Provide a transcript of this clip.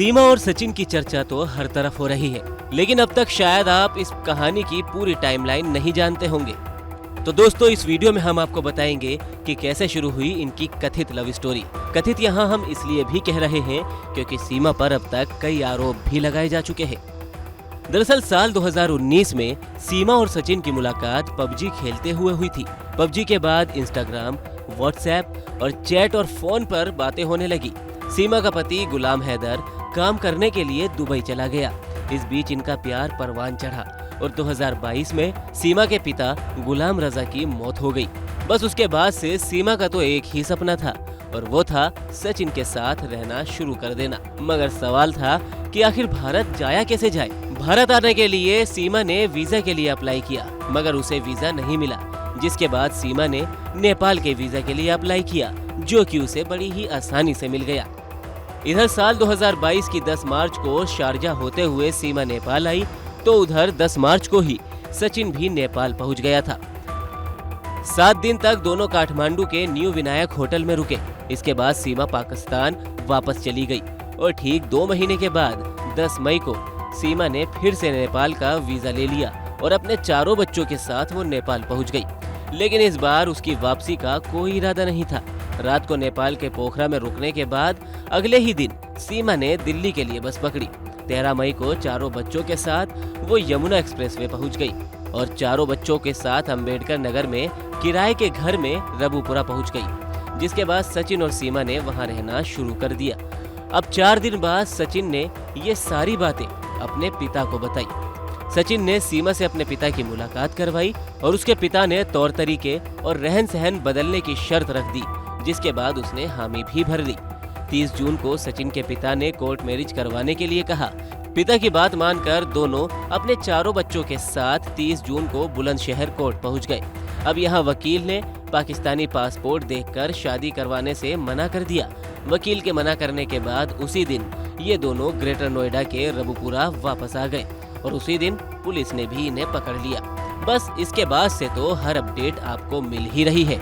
सीमा और सचिन की चर्चा तो हर तरफ हो रही है, लेकिन अब तक शायद आप इस कहानी की पूरी टाइमलाइन नहीं जानते होंगे। तो दोस्तों, इस वीडियो में हम आपको बताएंगे कि कैसे शुरू हुई इनकी कथित लव स्टोरी। कथित यहाँ हम इसलिए भी कह रहे हैं क्योंकि सीमा पर अब तक कई आरोप भी लगाए जा चुके हैं। दरअसल साल 2019 में सीमा और सचिन की मुलाकात पबजी खेलते हुए हुई थी। पबजी के बाद इंस्टाग्राम, व्हाट्सएप और चैट और फोन पर बातें होने लगी। सीमा का पति गुलाम हैदर काम करने के लिए दुबई चला गया। इस बीच इनका प्यार परवान चढ़ा और 2022 में सीमा के पिता गुलाम रजा की मौत हो गई। बस उसके बाद से सीमा का तो एक ही सपना था और वो था सचिन के साथ रहना शुरू कर देना। मगर सवाल था कि आखिर भारत जाया कैसे जाए। भारत आने के लिए सीमा ने वीजा के लिए अप्लाई किया, मगर उसे वीजा नहीं मिला। जिसके बाद सीमा ने नेपाल के वीजा के लिए अप्लाई किया, जो कि उसे बड़ी ही आसानी से मिल गया। इधर साल 2022 की 10 मार्च को शारजा होते हुए सीमा नेपाल आई, तो उधर 10 मार्च को ही सचिन भी नेपाल पहुंच गया था। 7 दिन तक दोनों काठमांडू के न्यू विनायक होटल में रुके। इसके बाद सीमा पाकिस्तान वापस चली गई और ठीक 2 महीने के बाद 10 मई को सीमा ने फिर से नेपाल का वीजा ले लिया और अपने 4 बच्चों के साथ वो नेपाल पहुंच गई। लेकिन इस बार उसकी वापसी का कोई इरादा नहीं था। रात को नेपाल के पोखरा में रुकने के बाद अगले ही दिन सीमा ने दिल्ली के लिए बस पकड़ी। 13 मई को 4 बच्चों के साथ वो यमुना एक्सप्रेसवे पहुंच गई और 4 बच्चों के साथ अंबेडकर नगर में किराए के घर में रबुपुरा पहुंच गई। जिसके बाद सचिन और सीमा ने वहां रहना शुरू कर दिया। अब 4 दिन बाद सचिन ने ये सारी बातें अपने पिता को बताई। सचिन ने सीमा से अपने पिता की मुलाकात करवाई और उसके पिता ने तौर तरीके और रहन सहन बदलने की शर्त रख दी, जिसके बाद उसने हामी भी भर ली। 30 जून को सचिन के पिता ने कोर्ट मैरिज करवाने के लिए कहा। पिता की बात मानकर दोनों अपने 4 बच्चों के साथ 30 जून को बुलंदशहर कोर्ट पहुंच गए। अब यहाँ वकील ने पाकिस्तानी पासपोर्ट देखकर शादी करवाने से मना कर दिया। वकील के मना करने के बाद उसी दिन ये दोनों ग्रेटर नोएडा के रबुपुरा वापस आ गए और उसी दिन पुलिस ने भी इन्हें पकड़ लिया। बस इसके बाद से तो हर अपडेट आपको मिल ही रही है।